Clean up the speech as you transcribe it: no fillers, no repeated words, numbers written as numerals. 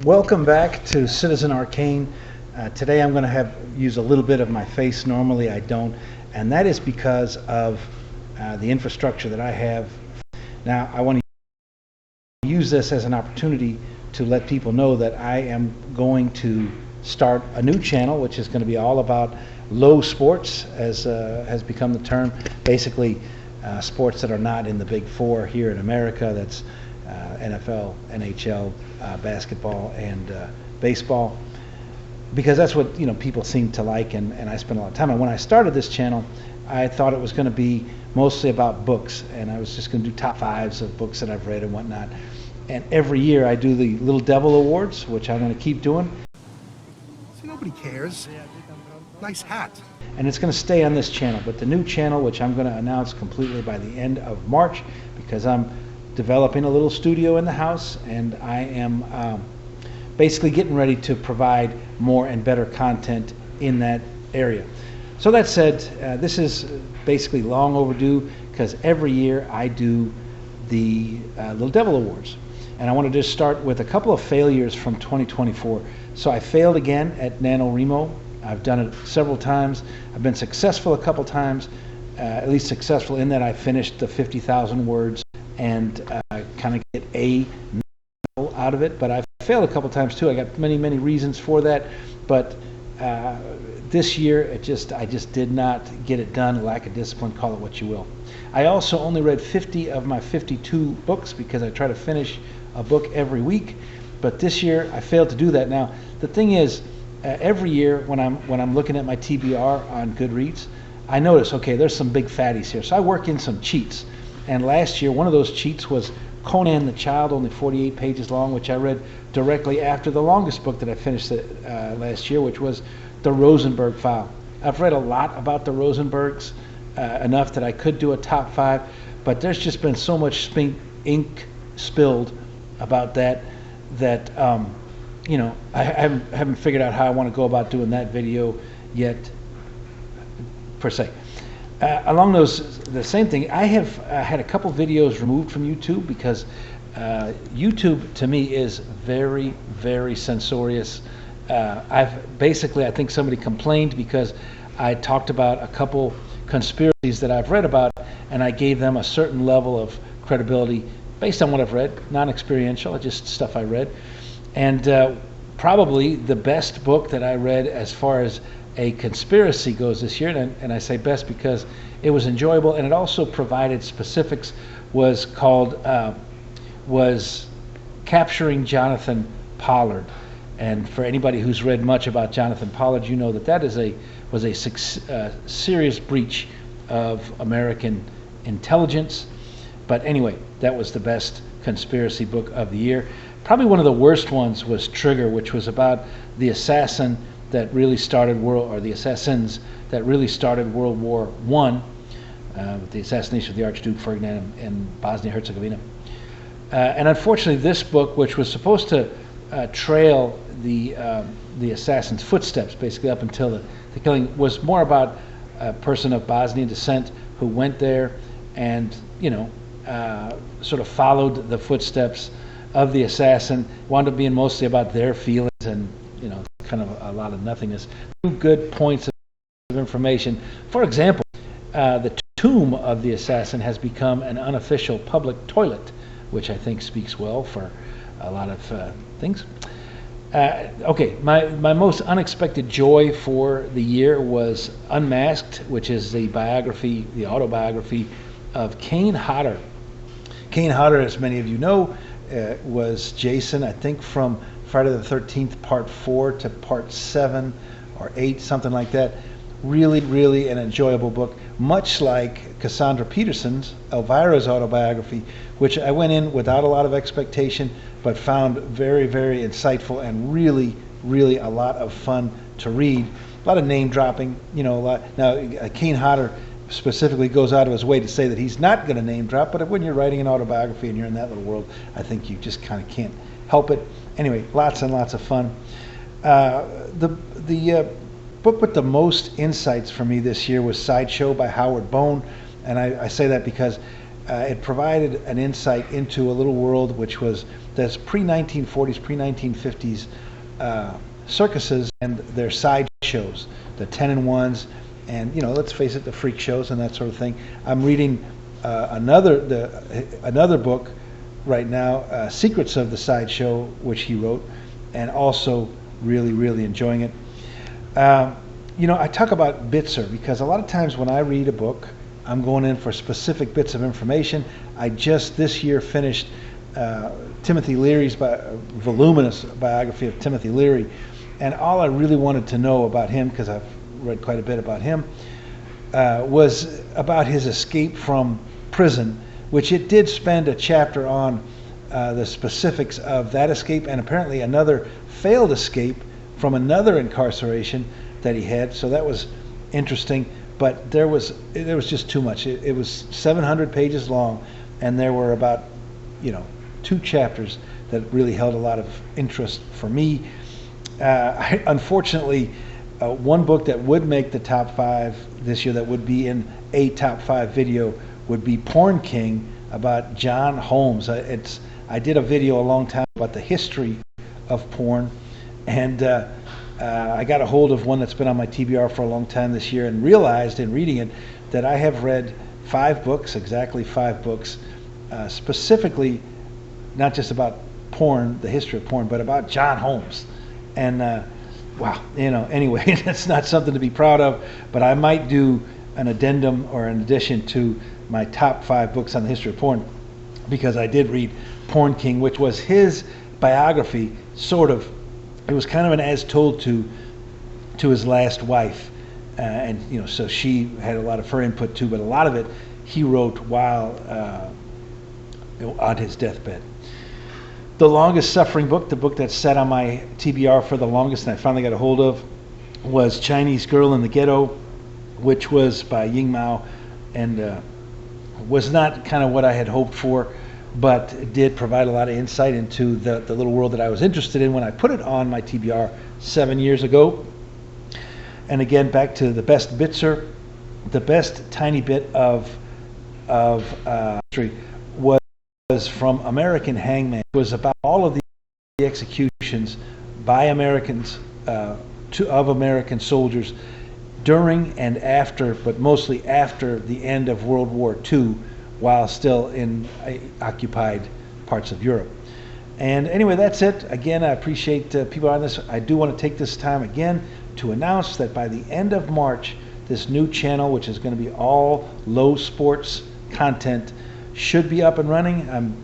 Welcome back to Citizen Arcane. Today I'm going to use a little bit of my face. Normally I don't, and that is because of the infrastructure that I have. Now I want to use this as an opportunity to let people know that I am going to start a new channel, which is going to be all about low sports, as has become the term. Basically, sports that are not in the big four here in America. That's NFL, NHL, basketball, and baseball, because that's what people seem to like, and I spend a lot of time. And when I started this channel, I thought it was going to be mostly about books, and I was just going to do top fives of books that I've read and whatnot. And every year I do the Lil Devil Awards, which I'm going to keep doing. See, nobody cares. Nice hat. And it's going to stay on this channel, but the new channel, which I'm going to announce completely by the end of March, because I'm developing a little studio in the house, and I am basically getting ready to provide more and better content in that area. So that said, this is basically long overdue, because every year I do the Lil Devil Awards. And I want to just start with a couple of failures from 2024. So I failed again at NaNoWriMo. I've done it several times. I've been successful a couple times, at least successful in that I finished the 50,000 words and kind of get a out of it. But I've failed a couple times too. I got many reasons for that. But this year, I just did not get it done. Lack of discipline, call it what you will. I also only read 50 of my 52 books, because I try to finish a book every week. But this year I failed to do that. Now the thing is, every year when I'm looking at my TBR on Goodreads, I notice, okay, there's some big fatties here. So I work in some cheats. And last year, one of those cheats was Conan the Child, only 48 pages long, which I read directly after the longest book that I finished last year, which was The Rosenberg File. I've read a lot about the Rosenbergs, enough that I could do a top five, but there's just been so much ink spilled about that I haven't figured out how I want to go about doing that video yet, per se. Along the same thing, I have had a couple videos removed from YouTube, because YouTube to me is very censorious. I think somebody complained because I talked about a couple conspiracies that I've read about, and I gave them a certain level of credibility based on what I've read, non-experiential, just stuff I read. And probably the best book that I read as far as a conspiracy goes this year, and I say best because it was enjoyable and it also provided specifics, was Capturing Jonathan Pollard. And for anybody who's read much about Jonathan Pollard, you know that was a serious breach of American intelligence. But anyway, that was the best conspiracy book of the year. Probably one of the worst ones was Trigger, which was about the assassin that really started the assassins that really started World War I, with the assassination of the Archduke Ferdinand in Bosnia-Herzegovina. And unfortunately, this book, which was supposed to trail the assassin's footsteps, basically up until the killing, was more about a person of Bosnian descent who went there and sort of followed the footsteps of the assassin. Wound up being mostly about their feelings and kind of a lot of nothingness. Two good points of information. For example, the tomb of the assassin has become an unofficial public toilet, which I think speaks well for a lot of things. Okay, my most unexpected joy for the year was Unmasked, which is the autobiography of Kane Hodder. Kane Hodder, as many of you know, was Jason, I think, from Friday the 13th, part 4 to part 7 or 8, something like that. Really an enjoyable book, much like Cassandra Peterson's Elvira's autobiography, which I went in without a lot of expectation, but found very insightful and really a lot of fun to read. A lot of name dropping, a lot. Now, Kane Hodder specifically goes out of his way to say that he's not going to name drop, but when you're writing an autobiography and you're in that little world, I think you just kind of can't help it. Anyway, lots and lots of fun. The book with the most insights for me this year was Sideshow by Howard Bone, and I say that because it provided an insight into a little world which was that's pre-1940s, pre-1950s circuses and their side shows, the 10 and 1s, and let's face it, the freak shows and that sort of thing. I'm reading another book right now, Secrets of the Sideshow, which he wrote, and also really, really enjoying it. I talk about Bitzer because a lot of times when I read a book, I'm going in for specific bits of information. I just this year finished Timothy Leary's voluminous biography of Timothy Leary, and all I really wanted to know about him, because I've read quite a bit about him, was about his escape from prison, which it did spend a chapter on the specifics of that escape, and apparently another failed escape from another incarceration that he had. So that was interesting, but there was just too much. It was 700 pages long, and there were about 2 chapters that really held a lot of interest for me. Unfortunately, one book that would make the top 5 this year, that would be in a top 5 video, would be Porn King, about John Holmes. I did a video a long time about the history of porn, and I got a hold of one that's been on my TBR for a long time this year, and realized in reading it that I have read 5 books, exactly 5 books, specifically not just about porn, the history of porn, but about John Holmes. And wow, anyway, that's not something to be proud of, but I might do an addendum or an addition to my top 5 books on the history of porn, because I did read Porn King, which was his biography, sort of. It was kind of an as told to his last wife, and so she had a lot of her input too, but a lot of it he wrote while on his deathbed. The longest suffering book, the book that sat on my TBR for the longest, and I finally got a hold of, was Chinese Girl in the Ghetto, which was by Ying Mao, and was not kind of what I had hoped for, but it did provide a lot of insight into the little world that I was interested in when I put it on my TBR 7 years ago. And again, back to the best Bitzer, the best tiny bit of history was from American Hangman. It was about all of the executions by Americans of American soldiers during and after, but mostly after the end of World War II, while still in occupied parts of Europe. And anyway, that's it. Again, I appreciate people on this. I do want to take this time again to announce that by the end of March, this new channel, which is going to be all low sports content, should be up and running. I'm